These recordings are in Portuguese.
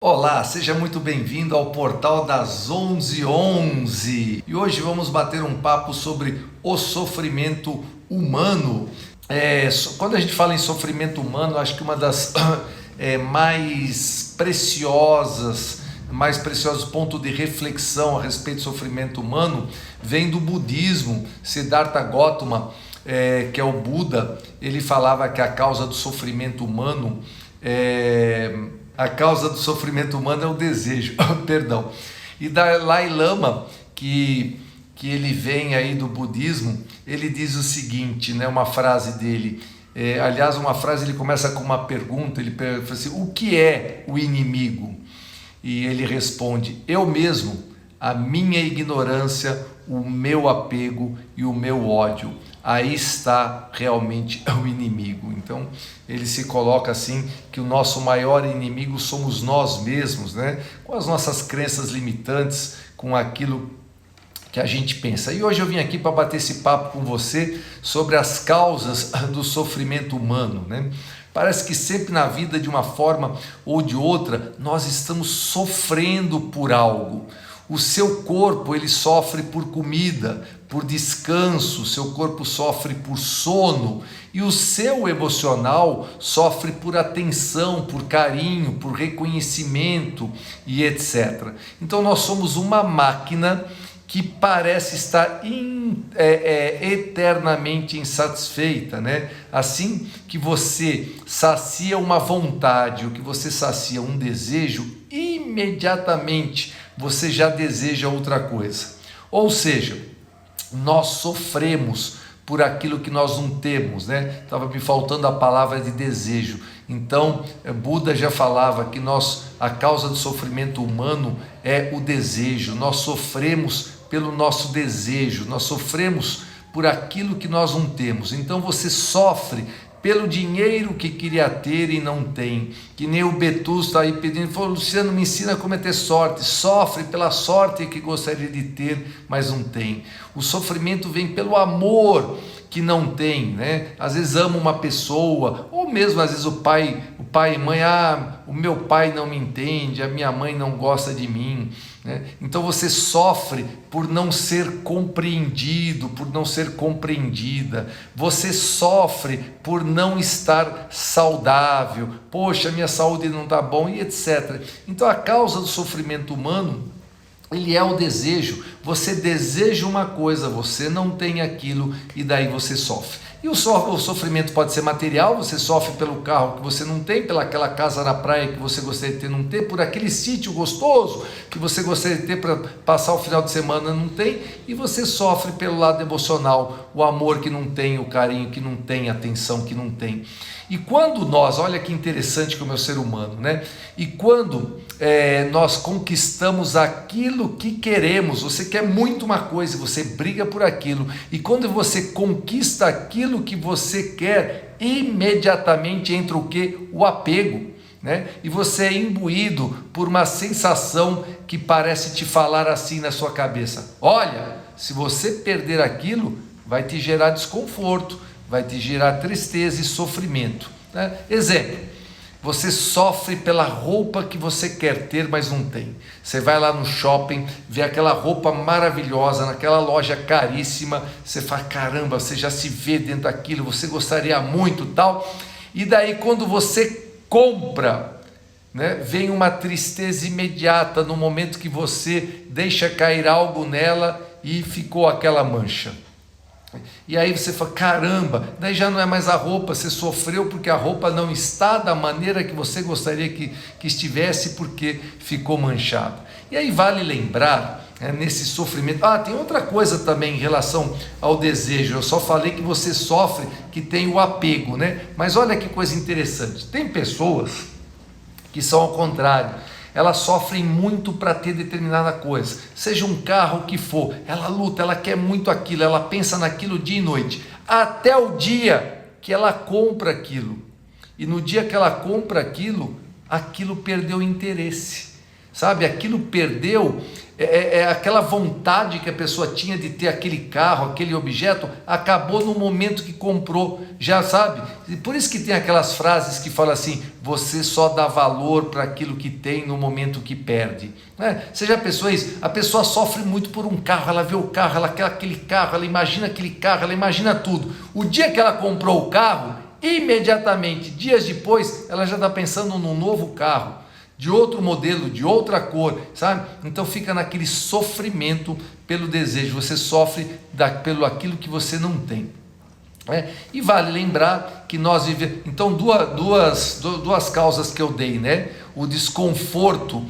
Olá, seja muito bem-vindo ao Portal das 11:11 e hoje vamos bater um papo sobre o sofrimento humano. Quando a gente fala em sofrimento humano, acho que uma das mais preciosos pontos de reflexão a respeito do sofrimento humano vem do budismo. Siddhartha Gautama, que é o Buda, ele falava que a causa do sofrimento humano é o desejo, perdão. E Dalai Lama, que ele vem aí do budismo, ele diz o seguinte, né, uma frase dele, uma frase, ele começa com uma pergunta, ele pergunta assim: o que é o inimigo? E ele responde: eu mesmo, a minha ignorância, o meu apego e o meu ódio. Aí está realmente o inimigo. Então ele se coloca assim, que o nosso maior inimigo somos nós mesmos, né? Com as nossas crenças limitantes, com aquilo que a gente pensa. E hoje eu vim aqui para bater esse papo com você sobre as causas do sofrimento humano, né? Parece que sempre na vida, de uma forma ou de outra, nós estamos sofrendo por algo. O seu corpo, ele sofre por comida, por descanso, seu corpo sofre por sono, e o seu emocional sofre por atenção, por carinho, por reconhecimento e etc. Então nós somos uma máquina que parece estar eternamente insatisfeita, né? Assim que você sacia uma vontade, ou que você sacia um desejo, imediatamente você já deseja outra coisa. Ou seja, nós sofremos por aquilo que nós não temos, né? Estava me faltando a palavra de desejo. Então, Buda já falava que a causa do sofrimento humano é o desejo. Nós sofremos pelo nosso desejo, nós sofremos por aquilo que nós não temos. Então você sofre pelo dinheiro que queria ter e não tem, que nem o Betu está aí pedindo, falou: Luciano, me ensina como é ter sorte. Sofre pela sorte que gostaria de ter, mas não tem. O sofrimento vem pelo amor que não tem, né? Às vezes ama uma pessoa, ou mesmo às vezes o pai e mãe: o meu pai não me entende, a minha mãe não gosta de mim, né? Então você sofre por não ser compreendido, por não ser compreendida. Você sofre por não estar saudável. Poxa, minha saúde não está bom, e etc. Então a causa do sofrimento humano, ele é o desejo. Você deseja uma coisa, você não tem aquilo, e daí você sofre. E o sofrimento pode ser material, você sofre pelo carro que você não tem, pelaquela casa na praia que você gostaria de ter, não ter, por aquele sítio gostoso que você gostaria de ter para passar o final de semana, não tem, e você sofre pelo lado emocional, o amor que não tem, o carinho que não tem, a atenção que não tem. E quando nós, olha que interessante como é o ser humano, né? E quando nós conquistamos aquilo que queremos, você quer muito uma coisa, você briga por aquilo, e quando você conquista aquilo que você quer, imediatamente entra o quê? O apego, né? E você é imbuído por uma sensação que parece te falar assim na sua cabeça: olha, se você perder aquilo, vai te gerar desconforto, vai te gerar tristeza e sofrimento, né? Exemplo: você sofre pela roupa que você quer ter, mas não tem. Você vai lá no shopping, vê aquela roupa maravilhosa, naquela loja caríssima, você fala: caramba, você já se vê dentro daquilo, você gostaria muito, tal. E daí quando você compra, né, vem uma tristeza imediata no momento que você deixa cair algo nela e ficou aquela mancha. E aí você fala: caramba, daí já não é mais a roupa, você sofreu porque a roupa não está da maneira que você gostaria que estivesse, porque ficou manchado. E aí vale lembrar, nesse sofrimento, tem outra coisa também em relação ao desejo. Eu só falei que você sofre, que tem o apego, né? Mas olha que coisa interessante, tem pessoas que são ao contrário. Elas sofrem muito para ter determinada coisa, seja um carro que for, ela luta, ela quer muito aquilo, ela pensa naquilo dia e noite, até o dia que ela compra aquilo, e no dia que ela compra aquilo, aquilo perdeu interesse. sabe? Aquilo perdeu, aquela vontade que a pessoa tinha de ter aquele carro, aquele objeto, acabou no momento que comprou, já sabe? E por isso que tem aquelas frases que falam assim, você só dá valor para aquilo que tem no momento que perde. Né? Você já pensou isso? A pessoa sofre muito por um carro, ela vê o carro, ela quer aquele carro, ela imagina aquele carro, ela imagina tudo. O dia que ela comprou o carro, imediatamente, dias depois, ela já está pensando num novo carro, de outro modelo, de outra cor, sabe? Então fica naquele sofrimento pelo desejo, você sofre pelo aquilo que você não tem. E vale lembrar que nós vivemos, então duas causas que eu dei, né? O desconforto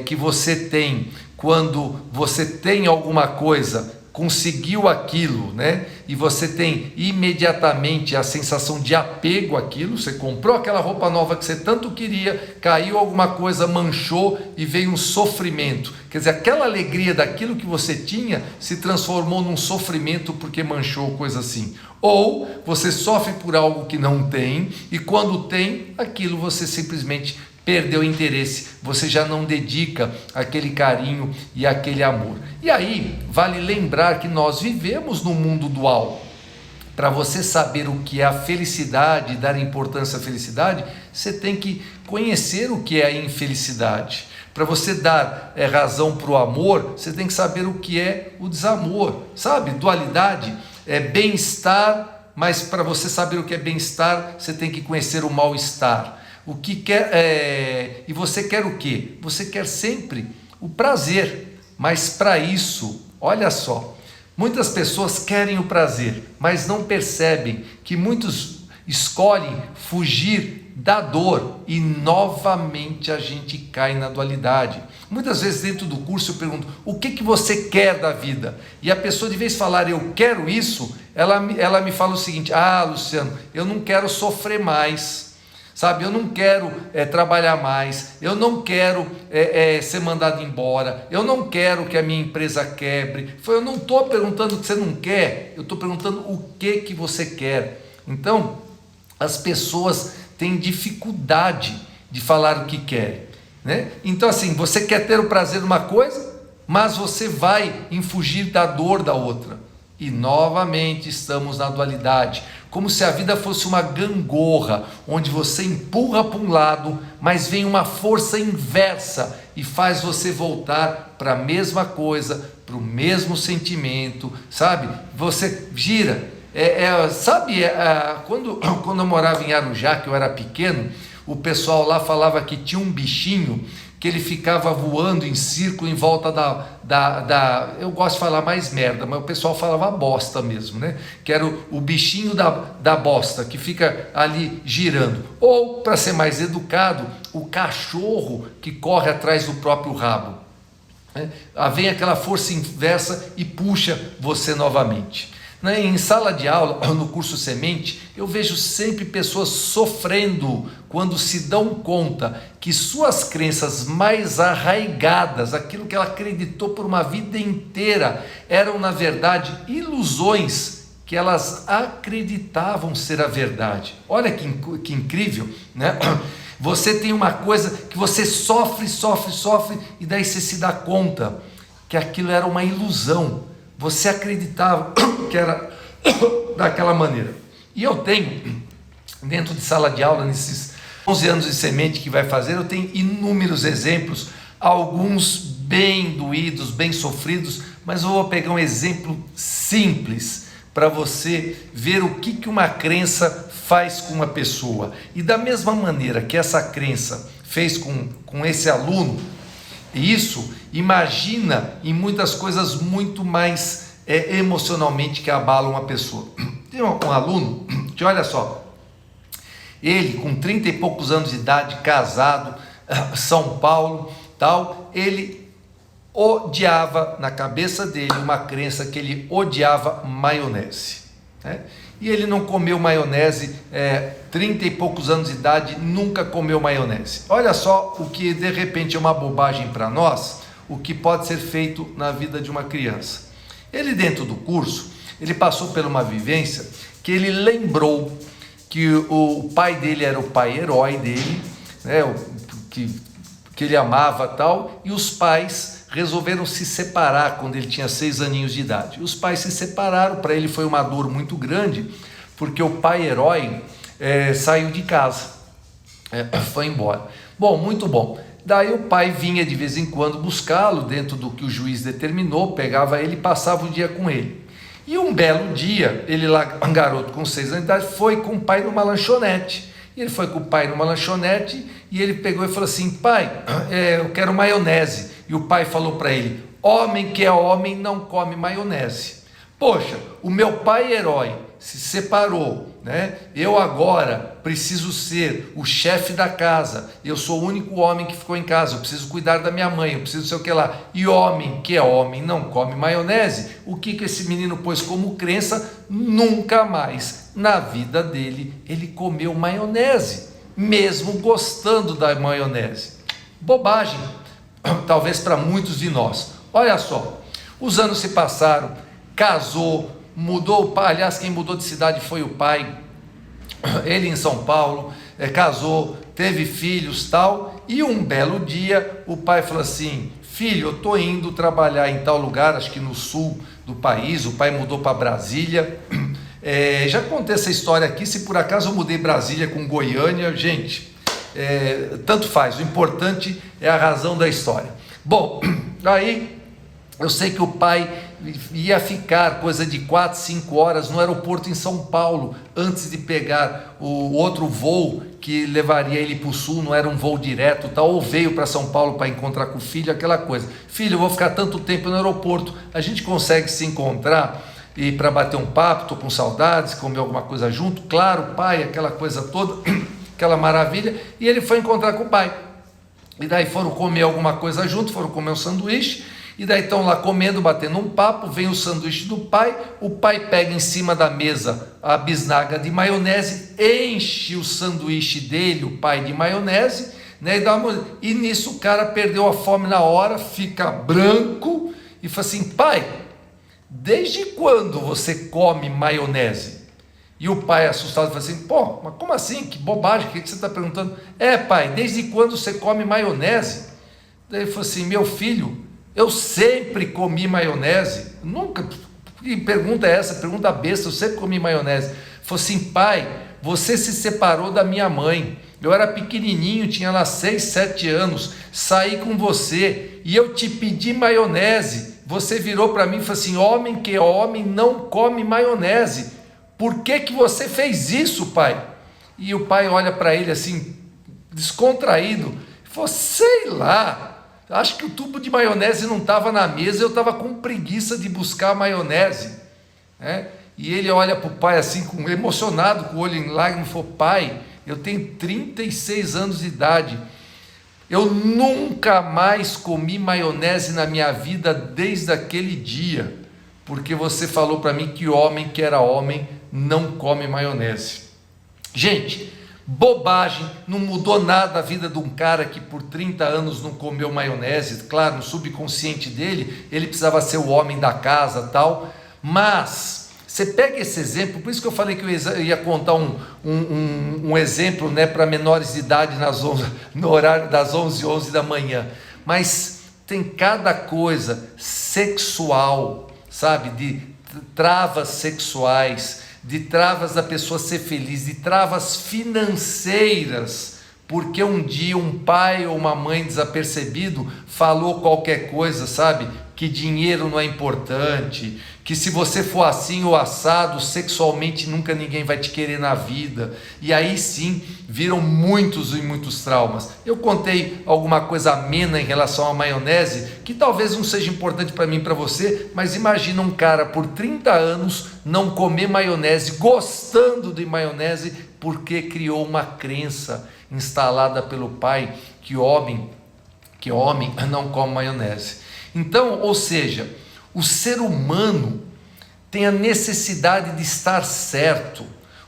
que você tem quando você tem alguma coisa, conseguiu aquilo, né? E você tem imediatamente a sensação de apego àquilo, você comprou aquela roupa nova que você tanto queria, caiu alguma coisa, manchou e veio um sofrimento. Quer dizer, aquela alegria daquilo que você tinha se transformou num sofrimento porque manchou, coisa assim. Ou você sofre por algo que não tem e quando tem aquilo você simplesmente perdeu o interesse, você já não dedica aquele carinho e aquele amor. E aí, vale lembrar que nós vivemos num mundo dual. Para você saber o que é a felicidade, dar importância à felicidade, você tem que conhecer o que é a infelicidade. Para você dar razão para o amor, você tem que saber o que é o desamor. Sabe? Dualidade é bem-estar, mas para você saber o que é bem-estar, você tem que conhecer o mal-estar. O que quer, e você quer o quê? Você quer sempre o prazer, mas para isso, olha só, muitas pessoas querem o prazer, mas não percebem que muitos escolhem fugir da dor e novamente a gente cai na dualidade. Muitas vezes dentro do curso eu pergunto, o que você quer da vida? E a pessoa de vez de falar, eu quero isso, ela me fala o seguinte, Luciano, eu não quero sofrer mais. Sabe, eu não quero trabalhar mais, eu não quero ser mandado embora, eu não quero que a minha empresa quebre. Eu não estou perguntando o que você não quer, eu estou perguntando o que você quer. Então, as pessoas têm dificuldade de falar o que querem, né? Então assim, você quer ter o prazer de uma coisa, mas você vai em fugir da dor da outra. E novamente estamos na dualidade, como se a vida fosse uma gangorra, onde você empurra para um lado, mas vem uma força inversa e faz você voltar para a mesma coisa, para o mesmo sentimento, sabe? Você gira. Quando eu morava em Arujá, que eu era pequeno, o pessoal lá falava que tinha um bichinho que ele ficava voando em círculo em volta eu gosto de falar mais merda, mas o pessoal falava bosta mesmo, né? Que era o bichinho da bosta, que fica ali girando. Ou, para ser mais educado, o cachorro que corre atrás do próprio rabo. Vem aquela força inversa e puxa você novamente. Em sala de aula, no curso Semente, eu vejo sempre pessoas sofrendo quando se dão conta que suas crenças mais arraigadas, aquilo que ela acreditou por uma vida inteira, eram na verdade ilusões que elas acreditavam ser a verdade. Olha que incrível, né? Você tem uma coisa que você sofre, e daí você se dá conta que aquilo era uma ilusão. Você acreditava que era daquela maneira. E eu tenho, dentro de sala de aula, nesses 11 anos de Semente que vai fazer, eu tenho inúmeros exemplos, alguns bem doídos, bem sofridos, mas eu vou pegar um exemplo simples para você ver o que uma crença faz com uma pessoa. E da mesma maneira que essa crença fez com esse aluno, isso, imagina em muitas coisas muito mais emocionalmente que abalam uma pessoa. Tem um aluno que, olha só, ele com 30 e poucos anos de idade, casado, São Paulo, tal, ele odiava, na cabeça dele, uma crença que ele odiava maionese, né? E ele não comeu maionese, 30 e poucos anos de idade, nunca comeu maionese. Olha só o que de repente é uma bobagem para nós, o que pode ser feito na vida de uma criança. Ele, dentro do curso, ele passou por uma vivência que ele lembrou que o pai dele era o pai herói dele, né, que que ele amava tal, e os pais resolveram se separar quando ele tinha 6 aninhos de idade. Os pais se separaram, para ele foi uma dor muito grande, porque o pai herói saiu de casa, foi embora. Bom, muito bom. Daí o pai vinha de vez em quando buscá-lo, dentro do que o juiz determinou, pegava ele e passava o dia com ele. E um belo dia, ele lá, um garoto com 6 anos de idade, foi com o pai numa lanchonete. E ele foi com o pai numa lanchonete e ele pegou e falou assim: pai, eu quero maionese. E o pai falou para ele: homem que é homem não come maionese. Poxa, o meu pai herói se separou, né? Eu agora preciso ser o chefe da casa, eu sou o único homem que ficou em casa, eu preciso cuidar da minha mãe, eu preciso sei o que lá. E homem que é homem não come maionese. O que esse menino pôs como crença? Nunca mais na vida dele ele comeu maionese, mesmo gostando da maionese. Bobagem, talvez para muitos de nós. Olha só, os anos se passaram, casou, mudou o pai, aliás, quem mudou de cidade foi o pai, ele em São Paulo, casou, teve filhos tal, e um belo dia o pai falou assim: filho, eu estou indo trabalhar em tal lugar, acho que no sul do país. O pai mudou para Brasília. Já contei essa história aqui, se por acaso eu mudei Brasília com Goiânia, gente, tanto faz, o importante é a razão da história. Bom, aí eu sei que o pai ia ficar coisa de 4, 5 horas no aeroporto em São Paulo, antes de pegar o outro voo que levaria ele para o sul. Não era um voo direto, tal, ou veio para São Paulo para encontrar com o filho, aquela coisa. Filho, eu vou ficar tanto tempo no aeroporto, a gente consegue se encontrar e para bater um papo, estou com saudades, comer alguma coisa junto? Claro, pai, aquela coisa toda, aquela maravilha. E ele foi encontrar com o pai, e daí foram comer alguma coisa junto, foram comer um sanduíche. E daí estão lá comendo, batendo um papo, vem o sanduíche do pai, o pai pega em cima da mesa a bisnaga de maionese, enche o sanduíche dele, o pai, de maionese, né, e nisso o cara perdeu a fome na hora, fica branco e fala assim: pai, desde quando você come maionese? E o pai, assustado, fala assim: pô, mas como assim? Que bobagem, o que você está perguntando? Pai, desde quando você come maionese? Daí ele falou assim: meu filho, eu sempre comi maionese, nunca, que pergunta é essa? Pergunta besta, eu sempre comi maionese. Falei assim: pai, você se separou da minha mãe, eu era pequenininho, tinha lá 6, 7 anos, saí com você, e eu te pedi maionese, você virou para mim e falou assim: homem que é homem não come maionese, por que você fez isso, pai? E o pai olha para ele assim, descontraído, e falou: sei lá, acho que o tubo de maionese não estava na mesa, eu estava com preguiça de buscar a maionese, né? E ele olha para o pai assim, emocionado, com o olho em lágrimas, e falou: pai, eu tenho 36 anos de idade, eu nunca mais comi maionese na minha vida desde aquele dia, porque você falou para mim que homem que era homem não come maionese. Gente, bobagem, não mudou nada a vida de um cara que por 30 anos não comeu maionese. Claro, no subconsciente dele, ele precisava ser o homem da casa, tal, mas você pega esse exemplo, por isso que eu falei que eu ia contar um exemplo, né, para menores de idade no horário das 11h da manhã, mas tem cada coisa sexual, sabe, de travas sexuais, de travas da pessoa ser feliz, de travas financeiras, porque um dia um pai ou uma mãe desapercebido falou qualquer coisa, sabe, que dinheiro não é importante, que se você for assim ou assado, sexualmente nunca ninguém vai te querer na vida, e aí sim, viram muitos e muitos traumas. Eu contei alguma coisa amena em relação à maionese, que talvez não seja importante para mim e para você, mas imagina um cara por 30 anos não comer maionese, gostando de maionese, porque criou uma crença instalada pelo pai, que homem não come maionese. Então, ou seja, o ser humano tem a necessidade de estar certo,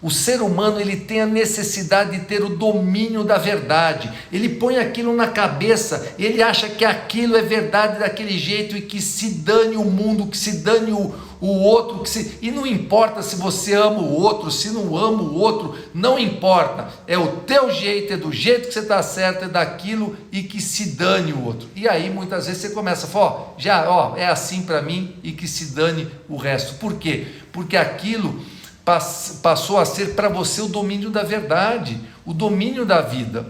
O ser humano, ele tem a necessidade de ter o domínio da verdade. Ele põe aquilo na cabeça, ele acha que aquilo é verdade daquele jeito e que se dane o mundo, que se dane o outro, e não importa se você ama o outro, se não ama o outro, não importa, é o teu jeito, é do jeito que você está certo, é daquilo, e que se dane o outro. E aí muitas vezes você começa a falar, é assim para mim, e que se dane o resto. Por quê? Porque aquilo passou a ser para você o domínio da verdade, o domínio da vida.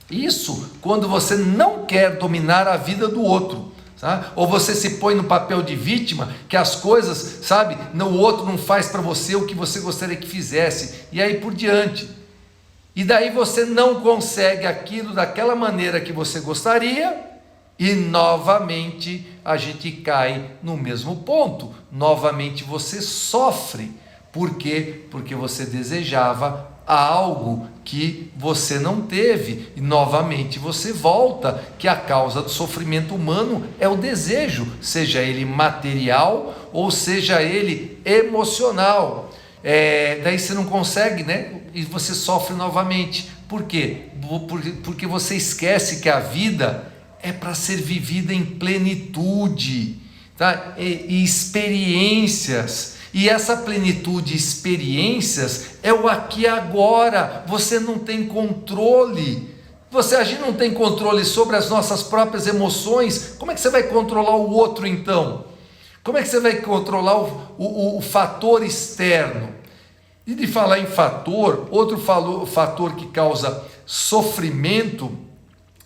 Isso quando você não quer dominar a vida do outro, sabe? Ou você se põe no papel de vítima, que as coisas, sabe, o outro não faz para você o que você gostaria que fizesse, e aí por diante. E daí você não consegue aquilo daquela maneira que você gostaria, e novamente a gente cai no mesmo ponto, novamente você sofre. Por quê? Porque você desejava algo que você não teve, e novamente você volta, que a causa do sofrimento humano é o desejo, seja ele material ou seja ele emocional. Daí você não consegue, né? E você sofre novamente. Por quê? Porque você esquece que a vida é para ser vivida em plenitude, tá? E experiências. E essa plenitude de experiências é o aqui e agora. Você não tem controle. A gente não tem controle sobre as nossas próprias emoções. Como é que você vai controlar o outro então? Como é que você vai controlar o fator externo? E de falar em fator, outro fator que causa sofrimento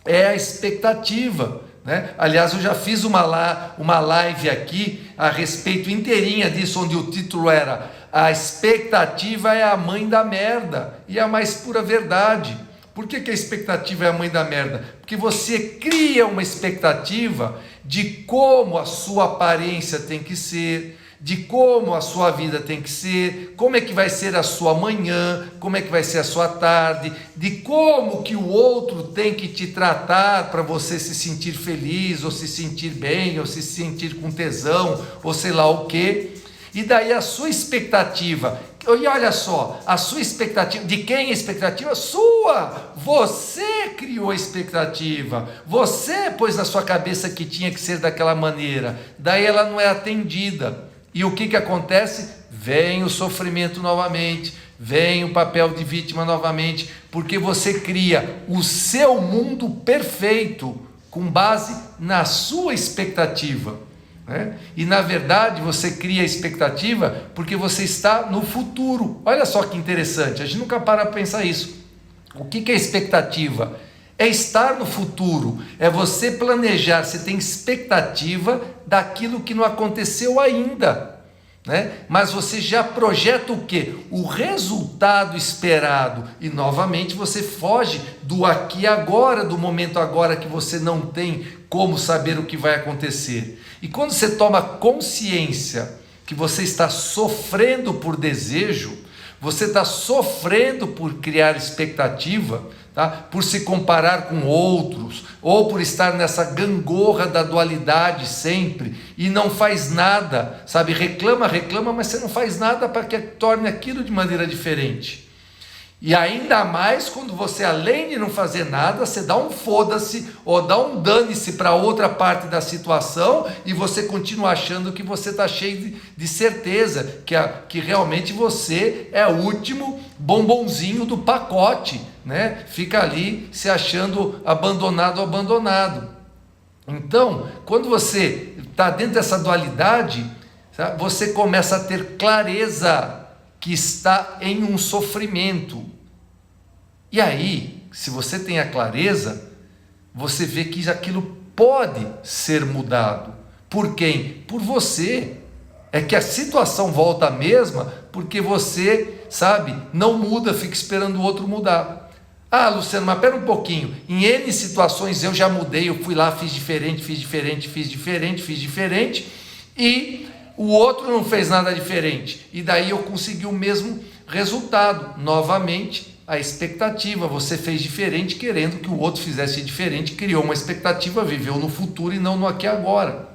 é a expectativa, né? Aliás, eu já fiz uma live aqui a respeito inteirinha disso, onde o título era "A expectativa é a mãe da merda", e é a mais pura verdade. Por que a expectativa é a mãe da merda? Porque você cria uma expectativa de como a sua aparência tem que ser, de como a sua vida tem que ser, como é que vai ser a sua manhã, como é que vai ser a sua tarde, de como que o outro tem que te tratar para você se sentir feliz, ou se sentir bem, ou se sentir com tesão, ou sei lá o quê. E daí a sua expectativa, e olha só, a sua expectativa, de quem é a expectativa? Sua! Você criou a expectativa, você pôs na sua cabeça que tinha que ser daquela maneira, daí ela não é atendida. E o que acontece? Vem o sofrimento novamente, vem o papel de vítima novamente, porque você cria o seu mundo perfeito com base na sua expectativa, né? E na verdade você cria a expectativa porque você está no futuro. Olha só que interessante, a gente nunca para pensar isso. O que é expectativa? É estar no futuro, é você planejar, você tem expectativa daquilo que não aconteceu ainda, né? Mas você já projeta o quê? O resultado esperado, e novamente você foge do aqui e agora, do momento agora que você não tem como saber o que vai acontecer. E quando você toma consciência que você está sofrendo por desejo, você está sofrendo por criar expectativa, tá? Por se comparar com outros, ou por estar nessa gangorra da dualidade sempre, e não faz nada, sabe? Reclama, mas você não faz nada para que torne aquilo de maneira diferente. E ainda mais quando você, além de não fazer nada, você dá um foda-se ou dá um dane-se para outra parte da situação, e você continua achando que você está cheio de certeza, que realmente você é o último bombonzinho do pacote, né? Fica ali se achando abandonado. Então, quando você está dentro dessa dualidade, sabe, você começa a ter clareza que está em um sofrimento. E aí, se você tem a clareza, você vê que aquilo pode ser mudado. Por quem? Por você. É que a situação volta a mesma porque você, sabe, não muda, fica esperando o outro mudar. Ah, Luciano, mas pera um pouquinho, em N situações eu já mudei, eu fui lá, fiz diferente, e o outro não fez nada diferente, e daí eu consegui o mesmo resultado. Novamente, a expectativa, você fez diferente querendo que o outro fizesse diferente, criou uma expectativa, viveu no futuro e não no aqui e agora.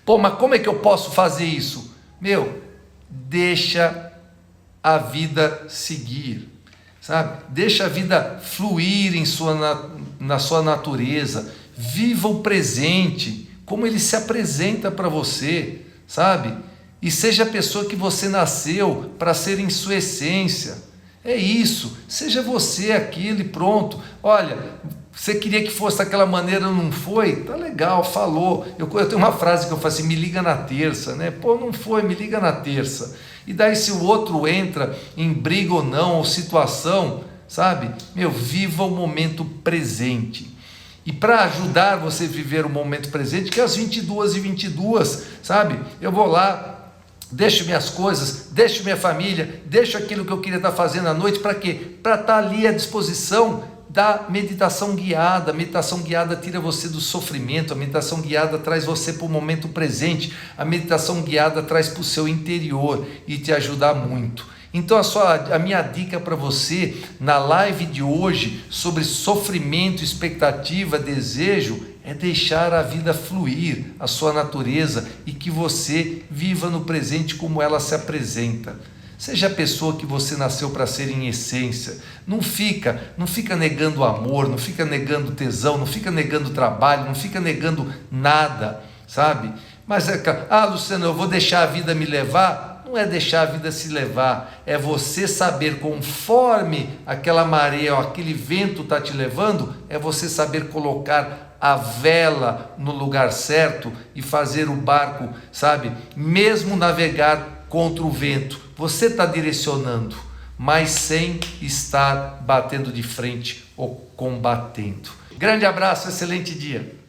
Pô, mas como é que eu posso fazer isso? Deixa a vida seguir, sabe? Deixa a vida fluir na sua natureza. Viva o presente, como ele se apresenta para você, sabe? E seja a pessoa que você nasceu para ser em sua essência. É isso, seja você aquilo e pronto. Olha, você queria que fosse daquela maneira, não foi? Tá legal, falou. Eu tenho uma frase que eu falo assim, me liga na terça, né? Pô, não foi, me liga na terça. E daí se o outro entra em briga ou não, ou situação, sabe? Viva o momento presente. E para ajudar você a viver o momento presente, que é às 22h22, sabe? Eu vou lá, deixo minhas coisas, deixo minha família, deixo aquilo que eu queria estar fazendo à noite, para quê? Para estar ali à disposição da meditação guiada. A meditação guiada tira você do sofrimento, a meditação guiada traz você para o momento presente, a meditação guiada traz para o seu interior e te ajuda muito. Então a minha dica para você na live de hoje sobre sofrimento, expectativa, desejo, é deixar a vida fluir, a sua natureza, e que você viva no presente como ela se apresenta. Seja a pessoa que você nasceu para ser em essência. Não fica negando amor, não fica negando tesão, não fica negando trabalho, não fica negando nada, sabe? Mas Luciano, eu vou deixar a vida me levar. Não é deixar a vida se levar, é você saber, conforme aquela maré ou aquele vento está te levando, é você saber colocar a vela no lugar certo e fazer o barco, sabe? Mesmo navegar contra o vento, você está direcionando, mas sem estar batendo de frente ou combatendo. Grande abraço, excelente dia.